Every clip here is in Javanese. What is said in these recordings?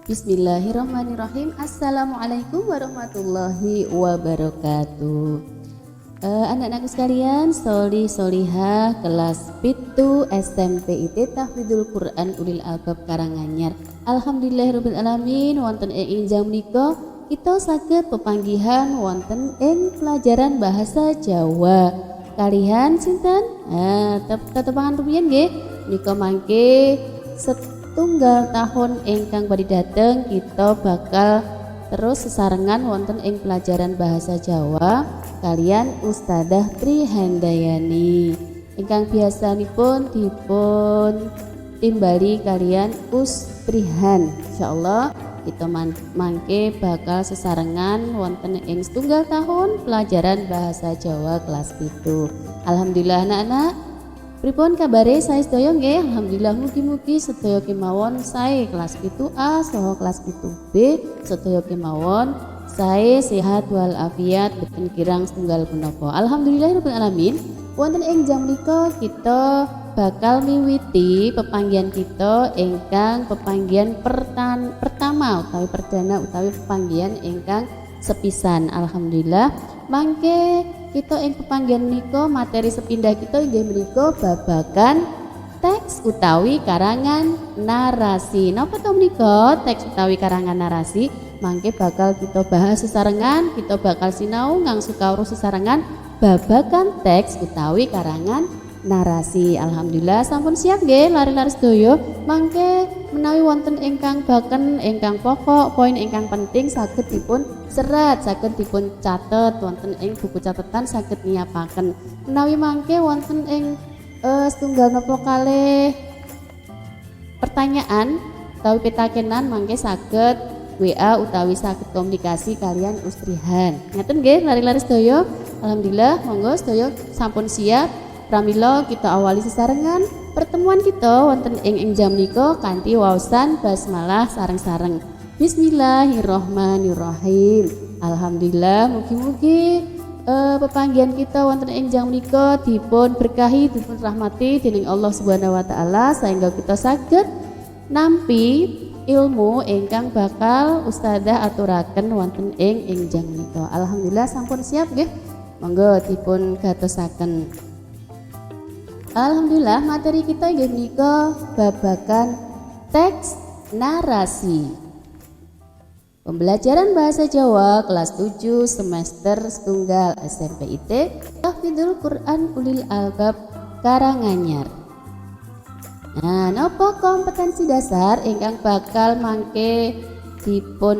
Bismillahirrahmanirrahim. Assalamualaikum warahmatullahi wabarakatuh. Anak-anakku sekalian, Soli Solihah kelas Pitu SMP IT Tahfidzul Quran Ulil Albab Karanganyar. Alhamdulillahirabbil alamin. Wonten ing jam menika kita saged pepanggihan wonten ing pelajaran bahasa Jawa. Kalian sinten? Tetepangan rumiyin nggih. Nika mangke setunggal tahun ingkang badhe dateng kita bakal terus sesarengan wonten ing pelajaran bahasa Jawa kalian Ustadzah Tri Handayani ingkang biasanipun dipun timbali kalian Ustrihan. Insyaallah kita mangke bakal sesarengan wonten ing setunggal tahun pelajaran bahasa Jawa kelas 7. Alhamdulillah anak-anak, pripun kabare sae sedaya nggih? Alhamdulillah mugi-mugi sedaya kemawon sae kelas 7A saha kelas 7B sedaya kemawon sae sehat wal afiat boten kirang setunggal punapa. Alhamdulillahirabbil alamin. Wonten ing jam menika kita bakal miwiti pepanggihan kita ingkang pepanggihan pertama utawi perdana utawi pepanggihan ingkang sepisan. Alhamdulillah mangke kita ing pepanggihan menika materi sepindah kita inggih menika babagan teks utawi karangan narasi. Napa to menika teks utawi karangan narasi? Mangke bakal kita bahas sesarengan, kita bakal sinau ngangsu kawruh sesarengan babagan teks utawi karangan narasi. Alhamdulillah sampun siap nggih lari-lari sedaya. Mangke menawi wonten ingkang baken ingkang pokok poin ingkang penting saged dipun serat, saged dipun catet wonten ing buku catatan saged nyiapaken. Menawi mangke wonten ing setunggal napa kalih pertanyaan utawi pitakenan mangke saged WA utawi saged komunikasi kalian Ustrihan. Ngaten nggih lari-lari sedaya. Alhamdulillah monggo sedaya sampun siap. Pramila kita awali sesarengan pertemuan kita wonten ing jam menika kanthi waosan basmalah sareng-sareng. Bismillahirrahmanirrahim. Alhamdulillah mugi-mugi pepanggihan kita wonten ing jam menika dipun berkahi dipun rahmati dening Allah Subhanahu wa taala sehingga kita saged nampi ilmu ingkang bakal Ustadzah aturaken wonten ing jam menika. Alhamdulillah sampun siap nggih. Monggo dipun gatosaken. Alhamdulillah materi kita inggih menika babagan teks narasi. Pembelajaran bahasa Jawa kelas 7 semester setunggal SMP IT Tahfidzul Quran Ulil Albab Karanganyar. Nah, napa kompetensi dasar ingkang bakal mangke dipun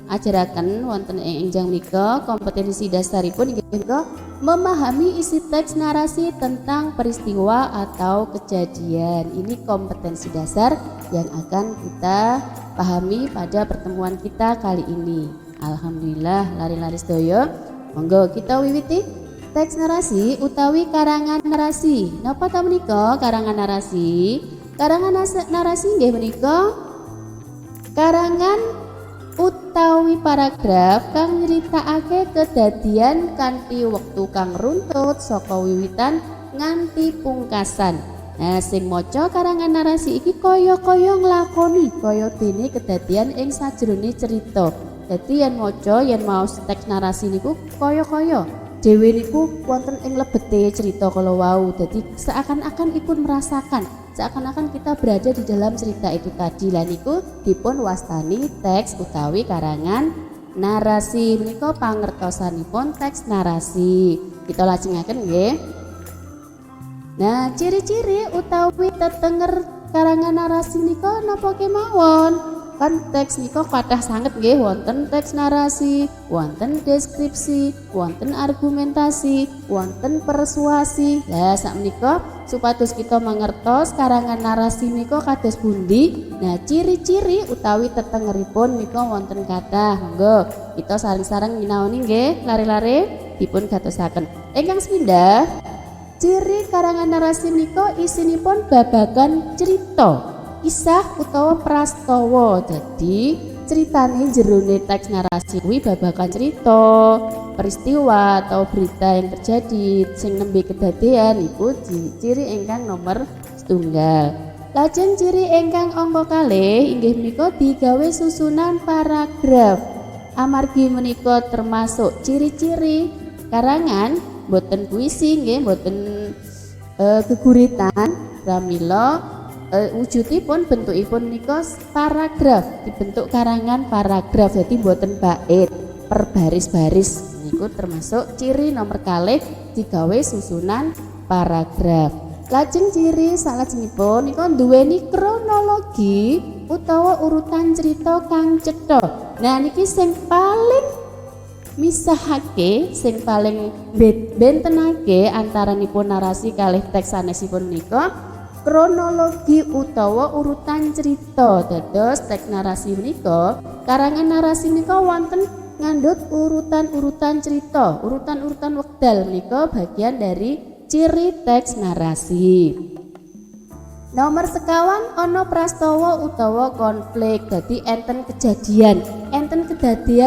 ajaraken wonten ing enjang menika? Kompetensi dasaripun inggih menika memahami isi teks narasi tentang peristiwa atau kejadian. Ini kompetensi dasar yang akan kita pahami pada pertemuan kita kali ini. Alhamdulillah lari-lari sedaya. Monggo kita wiwiti teks narasi utawi karangan narasi. Napa ta menika karangan narasi? Karangan narasi nggih menika karangan utawi paragraf kang nyritakake kedadian kanthi wektu kang runtut saka wiwitan nganti pungkasan. Nah, sing maca karangan narasi iki kaya-kaya nglakoni kaya dene kedadian ing sajroning cerita. Dadi yen maca yen maos teks narasi niku kaya-kaya dhewe niku wonten ing lebete cerita kala wau. Dadi seakan-akan ikut merasakan, seakan-akan kita berada di dalam cerita itu tadi. Lan niku dipun wastani teks utawi karangan narasi. Menika pangertosanipun teks narasi. Kita lajengaken nggih. Nah, ciri-ciri utawi tetenger karangan narasi nika napa kemawon? Kan teks nika kathah sanget nggih, wonten teks narasi, wonten deskripsi, wonten argumentasi, wonten persuasi. Lah sakmenika supados kita mangertos karangan narasi nika kados pundi. Nah, ciri-ciri utawi tetengeripun nika wonten kathah. Monggo kita sareng-sareng nyinaoni nggih, lare-lare dipun gatosaken. Ingkang sepindhah, ciri karangan narasi nika isinipun babagan cerita, kisah utawa prastawa. Jadi ceritane jerone teks narasi kuwi babagan cerita, peristiwa atau berita yang terjadi sing nembe kedadian iku ciri ingkang nomor setunggal. Lajeng ciri ingkang angka kalih inggih menika digawe susunan paragraf. Amargi menika termasuk ciri-ciri karangan boten puisi nggih, boten geguritan, pramila wujudipun bentukipun menika paragraf, dibentuk karangan paragraf, jadi boten bait per baris-baris. Niku termasuk ciri nomor kalih digawe susunan paragraf. Lajeng ciri salajengipun nika duweni kronologi utawa urutan cerita kang cetha. Nah niki sing paling misahake, sing paling bentenake antaranipun narasi kalih teks sanesipun menika kronologi utawa urutan cerita. Dados teks narasi menika, karangan narasi menika wonten ngandhut urutan-urutan cerita, urutan-urutan wekdal menika bagian dari ciri teks narasi. Nomor sekawan ana prastawa utawa konflik. Dadi enten kedadian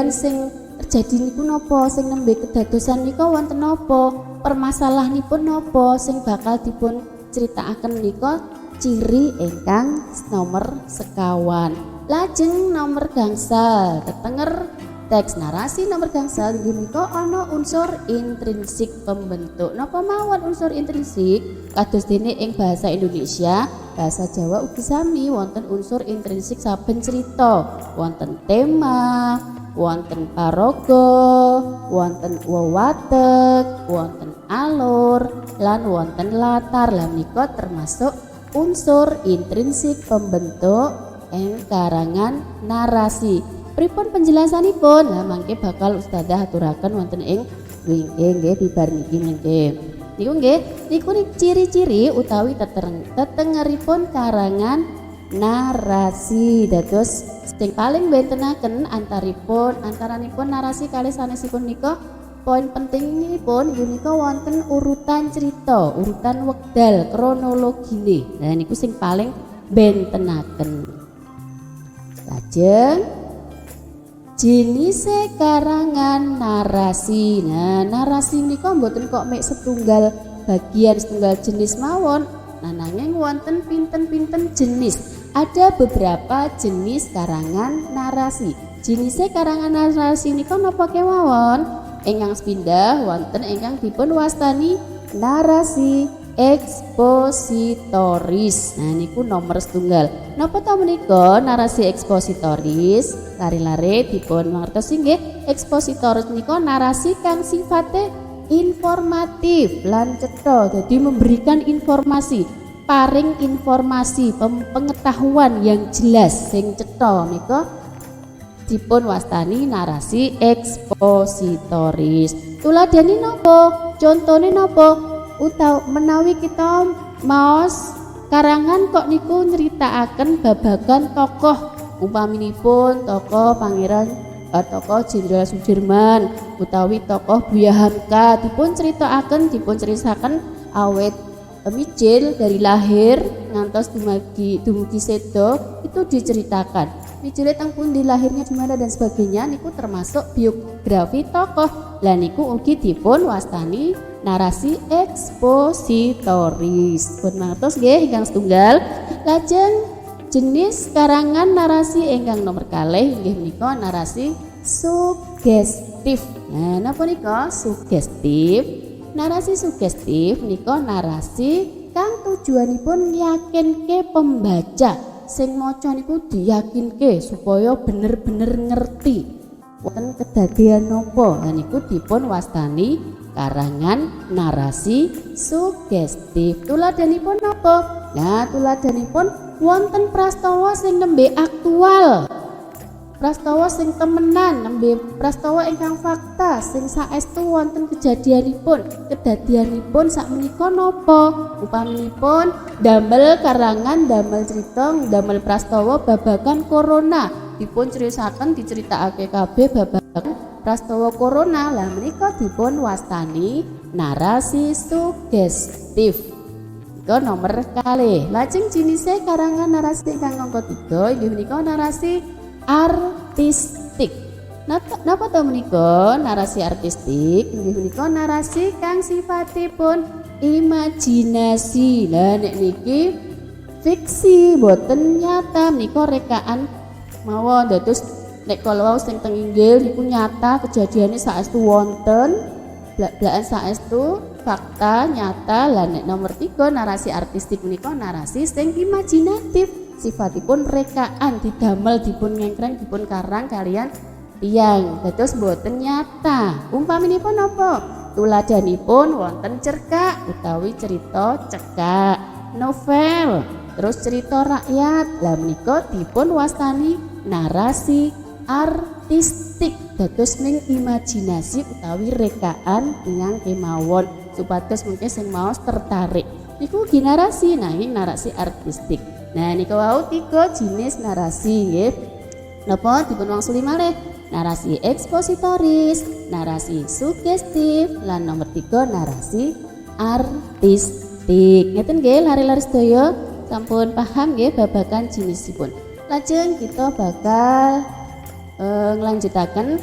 sing terjadi niku napa, sing nembe kedadosan nika wonten napa, permasalahanipun napa sing bakal dipun critakaken menika ciri ingkang nomor sekawan. Lajeng nomor gangsal ketenger teks narasi nomor gangsal inggih menika ana unsur intrinsik pembentuk. Napa mawon unsur intrinsik? Kados dene ing bahasa Indonesia, bahasa Jawa ugi sami wonten unsur intrinsik saben cerita. Wonten tema, wonten paraga, wonten wewatek, wonten alur, lan wonten latar. Lah menika termasuk unsur intrinsik pembentuk ing karangan narasi. Pripun penjelasanipun? Nah mangke bakal Ustadzah aturaken wonten ing nggih bibar niki mengke. Niku nggih, niku ciri-ciri utawi tetengeripun karangan narasi. Dados sing paling bentenaken antaranipun narasi kalih sanesipun nika poin pentingipun inggih menika wonten urutan cerita, urutan wekdal, kronologine. Nah niku sing paling bentenaken. Lajeng jenis karangan narasi. Nah narasi menika mboten kok mek setunggal bagian, setunggal jenis mawon. Nah nanging wonten pinten-pinten jenis. Ada beberapa jenis karangan narasi. Jenis karangan narasi menika napa kemawon? Ingkang sepindah wonten ingkang dipun wastani narasi ekspositoris. Nah niku nomor setunggal. Napa ta menika narasi ekspositoris? Lare-lare dipun mangertos nggih, ekspositoris menika narasi kang sifate informatif lan cetha. Jadi memberikan informasi, paring informasi, pengetahuan yang jelas sing cetha menika dipun wastani narasi ekspositoris. Tuladhane napa? Contone napa? Utawa menawi kita maos karangan kok niku nyeritakaken babagan tokoh, umpaminipun tokoh Pangeran tokoh Jenderal Sudirman utawi tokoh Buya Hamka dipun critakaken, dipun cerisaken awet mijil dari lahir ngantos dumugi sedo itu diceritakan. Mijile teng pundi, lahirnya di mana dan sebagainya niku termasuk biografi tokoh. Lah niku ugi dipun wastani narasi ekspositoris. Pun mangertos nggih ingkang setunggal. Lajeng jenis karangan narasi ingkang nomor kalih inggih menika narasi sugestif. Nah napa nika sugestif? Narasi sugestif menika narasi kang tujuanipun yakinke pembaca sing maca niku diyakinke supaya bener-bener ngerti wonten kedadian napa. Lah niku dipun wastani karangan narasi sugestif. Tuladhanipun napa? Nah tuladhanipun wonten prastawa sing nembe aktual, prastawa sing temenan, nembe prastawa ingkang fakta sing saestu wonten kedadianipun sakmenika napa. Upaminipun damel karangan, damel crita, damel prastawa babagan corona dipun criosaken, diceritakake kabeh babagan prastawa corona. Lah menika dipun wastani narasi sugestif. Ika nomor kalih. Lajeng jinise karangan narasi ingkang angka 3 inggih menika narasi artistik. Napa to menika narasi artistik? Inggih menika narasi kang sifatipun imajinasi. Lah nek niki fiksi boten nyata menika rekaan mawon. Dados nek kalau sing teng inggil niku nyata kejadiannya saestu wonten blak-blakan saestu fakta nyata. Lah nek nomor 3 narasi artistik menika narasi sing imajinatif sifatipun rekaan didamel dipun ngengkreng dipun karang kalian tiyang dados boten nyata. Umpaminipun napa? Tuladanipun wonten cerkak utawi cerita cekak, novel, terus cerita rakyat. Lah menika dipun wastani narasi artistik dados ning imajinasi utawi rekaan ingkang kemawon supados mungkin sing maos tertarik niku ugi narasi. Nah ini narasi artistik. Nah niku wau 3 jenis narasi nggih. Napa dipun wangsuli malih? Narasi ekspositoris, narasi sugestif, lan nomor 3 narasi artistik. Ngeten nggih lari-lari sedaya sampun paham nggih babagan jenisipun. Lajeng kita bakal nglanjutaken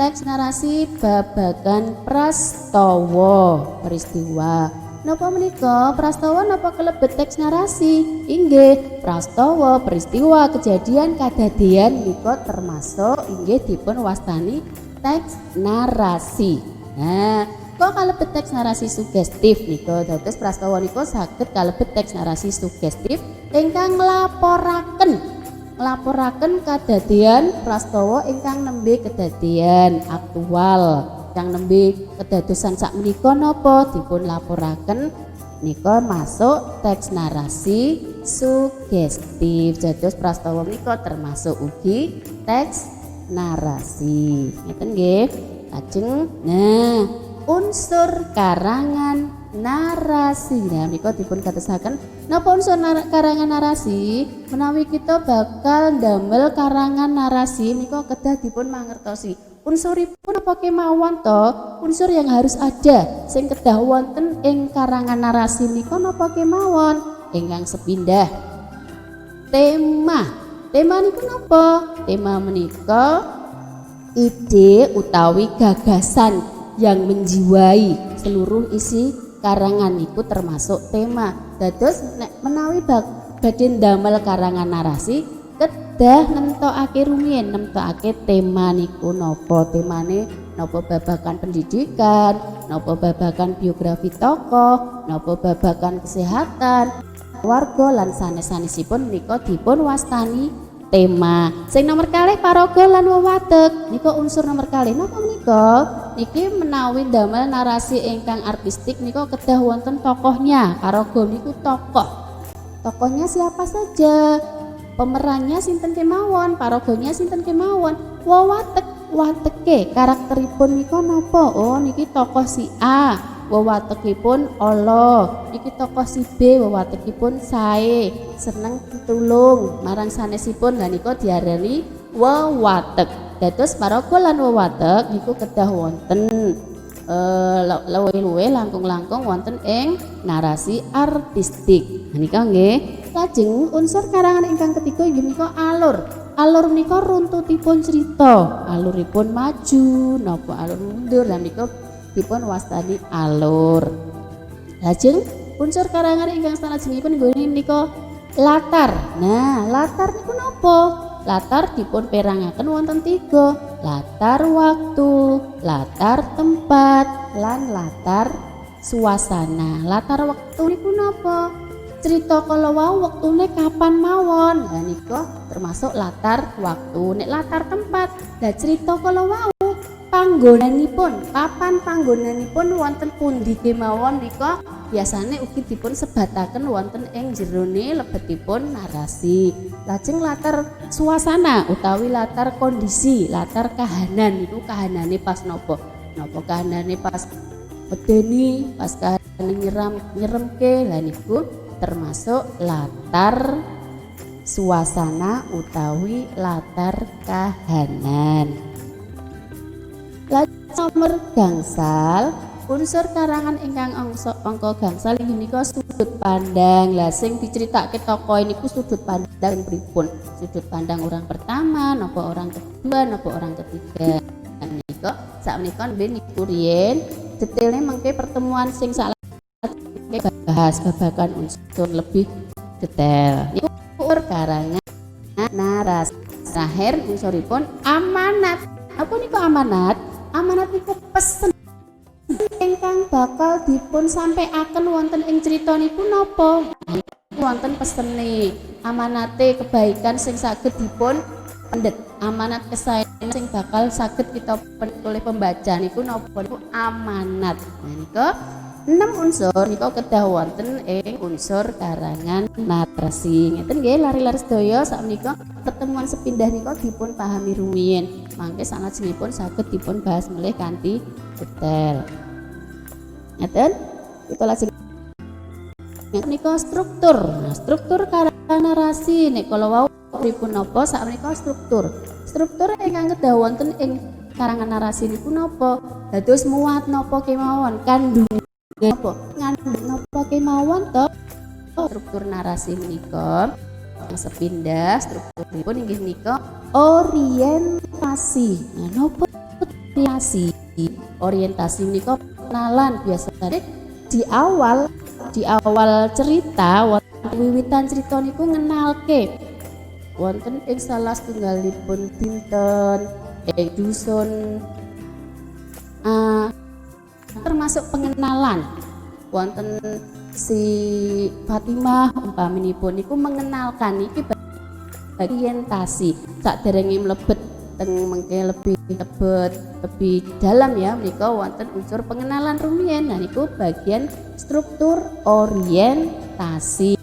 teks narasi babagan prastawa peristiwa. Napa menika prastawa napa kelebet teks narasi? Inggih, prastawa peristiwa kejadian kadadean menika termasuk inggih dipun wastani teks narasi. Nah, kok kalebet teks narasi sugestif nika dados prastawa nika saged kalebet teks narasi sugestif ingkang nglaporaken kadadean prastawa ingkang nembe kadadean aktual. Yang nembe kedadosan sak menika napa dipun laporaken nika masuk teks narasi sugestif. Dados prastawa menika termasuk ugi teks narasi. Ngeten nggih. Lajeng nah unsur karangan narasi. Nah menika dipun katesaken napa unsur karangan narasi menawi kita bakal ndamel karangan narasi menika kedah dipun mangertosi unsuripun apa kemawon to, unsur yang harus ada sing kedah wonten ing karangan narasi menika napa kemawon ingkang sepindah tema niku napa? Tema menika ide utawi gagasan yang menjiwai seluruh isi karangan niku termasuk tema. Dados nek menawi badhe ndamel karangan narasi kedah nemtokake rumiyin nemtokake tema niku napa, temane napa babagan pendidikan, napa babagan biografi tokoh, napa babagan kesehatan, warga lan sanes-sanesipun menika dipun wastani tema. Sing nomor kalih paraga lan wewatek nika unsur nomor kalih napa menika? Niki menawi damel narasi ingkang artistik nika kedah wonten tokohnya. Paraga niku tokoh. Tokohnya siapa saja? Pemerannya sinten kemawon, paraganya sinten kemawon. Wateke karakteripun nika napa? Oh niki tokoh si A, wewatekipun ala. Niki tokoh si B, wewatekipun sae, seneng pitulung marang sanesipun. Lah nika diarani wewatek. Dados paraga lan wewatek niku kedah wonten luwih langkung-langkung wonten ing narasi artistik. Menika nggih. Lajeng unsur karangan ingkang ketiga inggih menika alur. Alur menika runtutipun cerita, aluripun maju napa alur mundur. Lah menika dipun wastani alur. Lajeng unsur karangan ingkang salajengipun inggih menika latar. Nah, latar niku napa? Latar dipun perangaken wonten 3. Latar waktu, latar tempat, lan latar suasana. Latar waktu niku napa? Cerita kalau wau wektune kapan mawon. Lah nika termasuk latar waktu. Nek latar tempat, lah cerita kalau wau panggonanipun, papan panggonanipun wonten pundi kemawon nika biasane ugi dipun sebataken wonten ing jerone lebetipun narasi. Lajeng latar suasana utawi latar kondisi, latar kahanan niku kahanane pas napa? Napa kahanane pas medeni, pas kahanane nyeremke. Lah niku termasuk latar suasana utawi latar kahanan. Lajeng nomor gangsal, unsur karangan ingkang angka gangsal inggih menika sudut pandang. Lah sing diceritake tokoh niku sudut pandang pripun? Sudut pandang orang pertama, napa orang kedua, napa orang ketiga. Menika sakmenika niku riyen detailnya mengke pertemuan sing bahas babagan unsur lebih detail. Niku karangan narasi. Terakhir unsuripun amanat. Apa niku amanat? Amanat niku pesen ingkang bakal dipun sampaiaken wonten ing crita niku napa? Wonten pesene, amanate kebaikan sing saged dipun pendet, amanat kesayangan sing bakal saged kita pendet oleh pembaca niku napa niku amanat. Nah niku 6 unsur niku kedah wonten ing unsur karangan narasi. Ngeten nggih lari-lari sedaya sakmenika pertemuan sepindah niku dipun pahami rumiyin. Mangke salajengipun saged dipun bahas melih kanthi detail. Ngeten kita lajeng nika struktur. Nah, struktur karangan narasi nek kala wau pripun napa sakmenika struktur. Struktur ingkang kedah wonten ing karangan narasi niku napa? Dados muat napa kemawon, kandung napa? Ngandung napa kemawon to? Struktur narasi menika sepindah strukturipun inggih menika orientasi. Nah, napa orientasi? Orientasi menika kenalan biasanya di awal cerita wonten wiwitan cerita niku ngenalke wonten ing salah setunggalipun dinten ing dusun termasuk pengenalan wonten si Fatimah umpaminipun niku mengenalkan iki orientasi saderenge mlebet teng mengke lebih tebet lebih dalam ya menika wonten unsur pengenalan rumiyin. Nah niku bagian struktur orientasi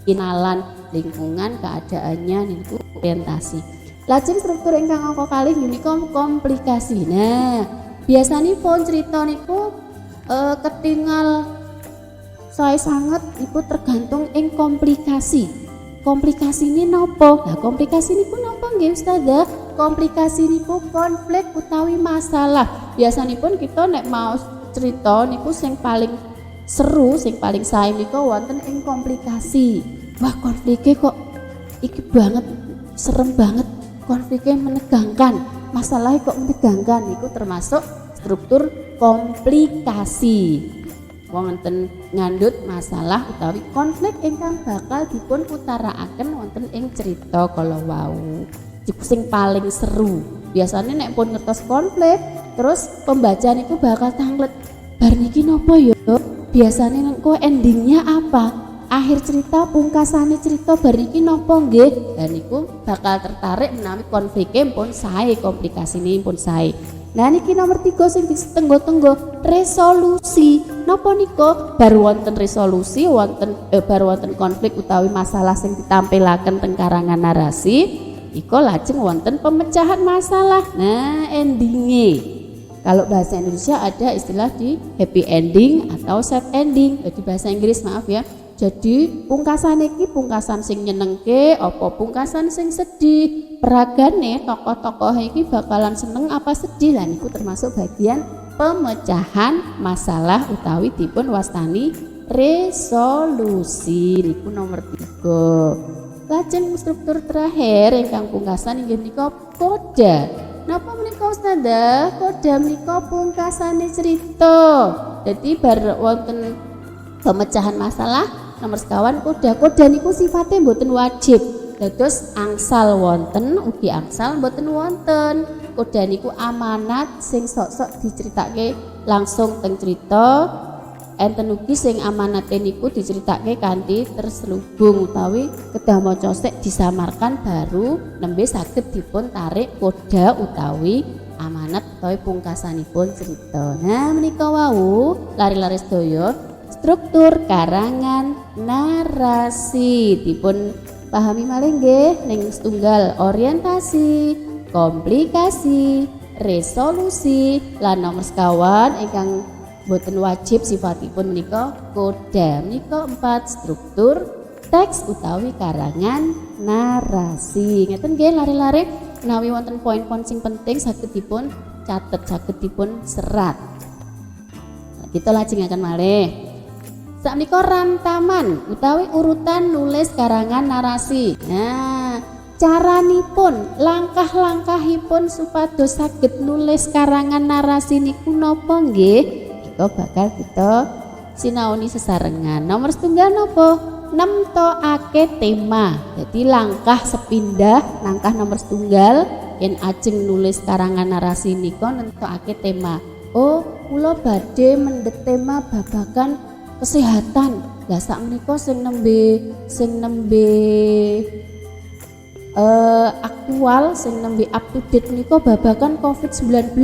kenalan lingkungan keadaannya niku orientasi. Lajeng struktur ingkang angka kalih menika komplikasi. Nah biasanipun cerita niku ketingal saya sangat niku tergantung ing komplikasi. Komplikasi ini nopo? Nah komplikasi niku nopo nggih Ustazah? Komplikasi niku konflik utawi masalah. Biasanipun kita nek mau cerita niku sing paling seru, sing paling sae niku wonten ing komplikasi. Wah konfliknya kok iki banget, serem banget, konfliknya menegangkan, masalahnya kok menegangkan. Niku termasuk struktur komplikasi. Wonten ngandhut masalah utawi konflik ingkang bakal dipun utarakaken wonten ing cerita kala wau. Sing paling seru. Biasanya nek pun ngertos konflik, terus pembaca niku bakal tanglet. Bar niki napa ya? Biasanya kok endingnya apa? Akhir cerita, pungkasane cerita bar niki napa nggih? Dan niku bakal tertarik menawi konfliknya pun sae, komplikasine pun sae. Nah niki nomor 3 sing ditenggo-tenggo resolusi. Napa nika baru wonten resolusi baru wonten konflik utawi masalah sing ditampilaken teng karangan narasi, iko lajeng wonten pemecahan masalah. Nah endingnya kalau bahasa Indonesia ada istilah di happy ending atau sad ending. Jadi bahasa Inggris maaf ya. Jadi pungkasan iki pungkasan sing nyenengke apa pungkasan sing sedih, peragane tokoh-tokoh iki bakalan seneng apa sedih. Lah niku termasuk bagian pemecahan masalah utawi dipun wastani resolusi. Niku nomor 3. Lajeng struktur terakhir ingkang pungkasan inggih menika koda. Napa menika Ustazah? Koda menika pungkasane cerita. Jadi bar wonten pemecahan masalah nomor sekawan koda niku sifatnya mboten wajib. Dados angsal wonten ugi angsal mboten wonten. Koda niku amanat sing sok-sok diceritake langsung teng cerita. Enten ugi sing amanate niku diceritake kanthi terselubung utawi kedah maca sik disamarkan baru nembe saged dipun tarik koda utawi amanat utawi pungkasanipun cerita. Nah menika wau lari-lari sedaya struktur karangan narasi dipun pahami malih nggih ning setunggal orientasi, komplikasi, resolusi, lan nomor sekawan ingkang boten wajib sifatipun menika koda. Menika 4 struktur teks utawi karangan narasi. Ngeten nggih lare-lare menawi wonten poin-poin sing penting saged dipun catet, saged dipun serat. Nah, kita lajengaken malih. Sakmenika rantaman utawi urutan nulis karangan narasi. Nah, caranipun, langkah-langkahipun supados saged nulis karangan narasi niku napa nggih? Nika bakal kita sinaoni sesarengan. Nomor setunggal napa? nemtokake tema. Jadi langkah sepindah, langkah nomor setunggal yen ajeng nulis karangan narasi nika nemtokake tema. Oh, kula badhe mendhet tema babagan kesehatan. Lah sak menika sing nembe aktual, sing nembe up to date menika babagan COVID-19.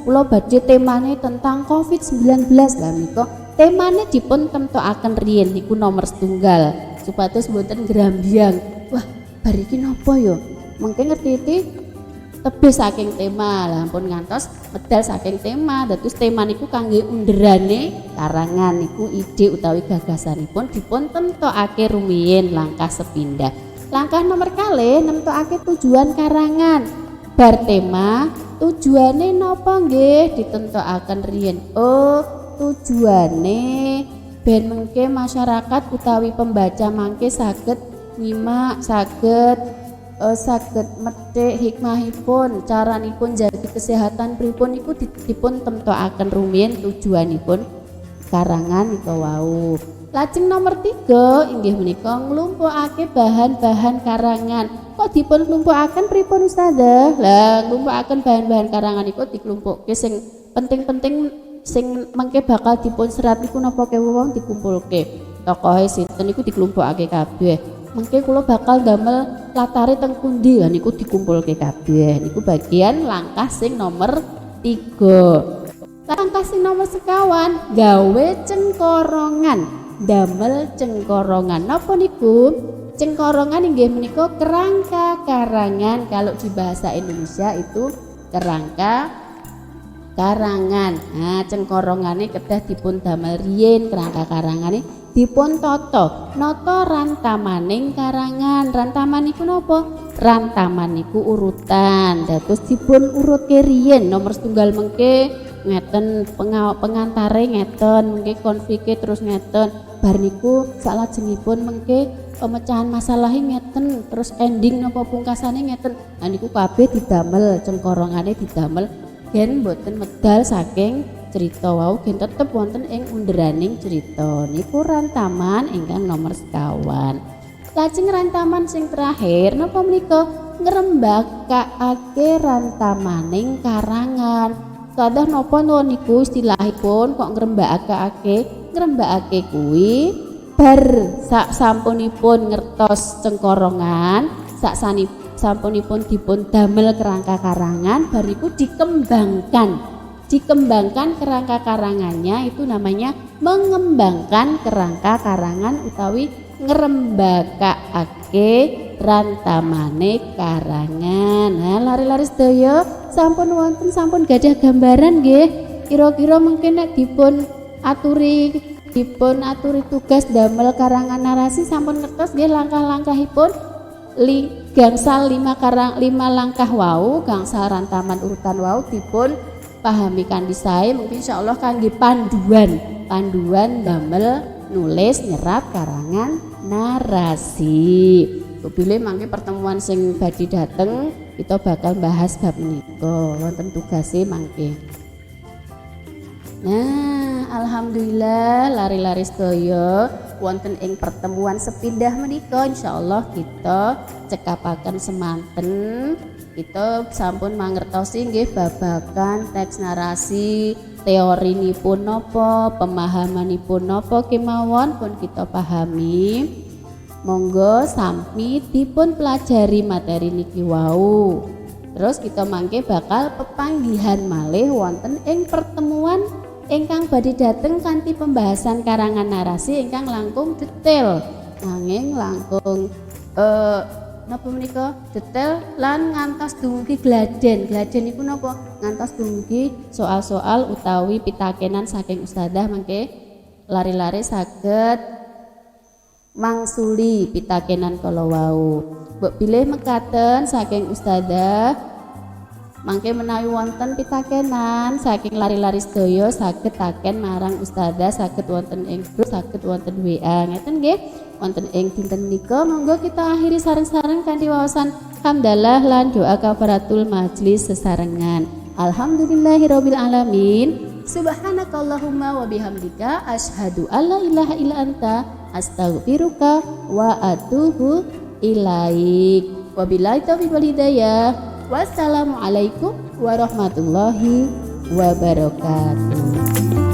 Kula badhe temane tentang COVID-19. Lah menika temane dipun temtokaken riyin niku nomor setunggal supados mboten grambyang. Wah, bar iki napa ya? Mengke ngerti tebih saking tema, lah ampun ngantos medal saking tema. Dados tema niku kangge underane karangan niku ide utawi gagasanipun dipun temtokake rumiyin langkah sepindah. Langkah nomor kalih nemtokake tujuan karangan. Bar tema tujuane napa nggih ditentokaken riyin. Oh, tujuane ben mengke masyarakat utawi pembaca mangke saged nyimak, saged medhek hikmahipun, caranipun jagi kesehatan pripun niku dipun temtokaken rumiyin tujuanipun karangan nika wau. Lajeng nomor 3 inggih menika nglumpukake bahan-bahan karangan. Kok dipun klumpukaken pripun Ustazah? Lah nglumpukaken bahan-bahan karangan niku diklumpukke sing penting-penting sing mengke bakal dipun serat niku napa kewong dikumpulke. Tokohe sinten niku diklumpukake kabeh. Mengke kula bakal damel latare teng pundi, lah niku dikumpulke kabeh. Niku bagian langkah sing nomor 3. Langkah sing nomor sekawan gawe cengkorongan, damel cengkorongan. Napa niku? Cengkorongan inggih menika kerangka karangan. Kalau di bahasa Indonesia itu kerangka karangan. Nah, cengkorongane kedah dipun damel riyin, kerangka karangane dipun toto noto rantamaning karangan. Rantaman niku napa? Rantaman niku urutan. Dados dipun urutke riyin nomor setunggal mengke ngeten pengantare ngeten, mengke konfike terus ngeten. Bar niku salajengipun mengke pemecahan masalah ngeten, terus ending napa pungkasane ngeten. Nah niku kabeh didamel cengkorongane didamel gen mboten medal saking cerita wau, gen tetep wonten ing underaning cerita. Niku rantaman ingkang nomor sekawan. Lajeng rantaman sing terakhir napa menika ngrembakake rantamaning karangan. Kadah napa niku istilahipun kok ngrembakake kuwi bar sak sampunipun ngertos cengkorongan, sak sampunipun dipun damel kerangka karangan, bariku dikembangkan kerangka karangannya, itu namanya mengembangkan kerangka karangan utawi ngrembakake rantamane karangan. Nah, lari-lari sedaya sampun wonten, sampun gadah gambaran nggih. Kira-kira mungkin nek dipun aturi tugas damel karangan narasi sampun ngertos nggih langkah-langkahipun gangsal 5 langkah wau, gangsal rantaman urutan wau dipun pahami kanthi sae. Mungkin insyaallah kangge panduan damel nulis nyerap karangan narasi. Bilih mangke pertemuan sing badhe dateng kita bakal bahas bab menika, wonten tugase mangke. Nah, alhamdulillah lari-lari sedaya wonten ing pertemuan sepindah menika insyaallah kita cekapaken semanten. Kita sampun mangertosi nggih babagan teks narasi, teorinipun napa, pemahamanipun napa kemawon pun kita pahami. Monggo sami dipun pelajari materi niki wau. Terus kita mangke bakal pepanggihan malih wonten ing pertemuan ingkang badhe dateng kanthi pembahasan karangan narasi ingkang langkung detail. Nanging langkung napa menika detail lan ngantos dumugi gladen. Gladen niku napa? Ngantos dumugi soal-soal utawi pitakenan saking ustadzah mangke lari-lari saged mangsuli pitakenan kala wau. Mbok pilih mekaten saking ustadzah mangke menawi wonten pitakenan saking lari-lari sedaya saged taken marang ustadzah, saged wonten ing grup, saged wonten WA ngeten nggih. Wonten ing dinten menika monggo kita akhiri sareng-sareng kanthi waosan hamdalah lan doa kafaratul majlis sesarengan. Alhamdulillahirabbil alamin. Subhanakallahumma wa bihamdika asyhadu alla ilaha illa anta astaghfiruka wa atubu ilaik. Wabillahi taufiq wal hidayah. Wassalamualaikum warahmatullahi wabarakatuh.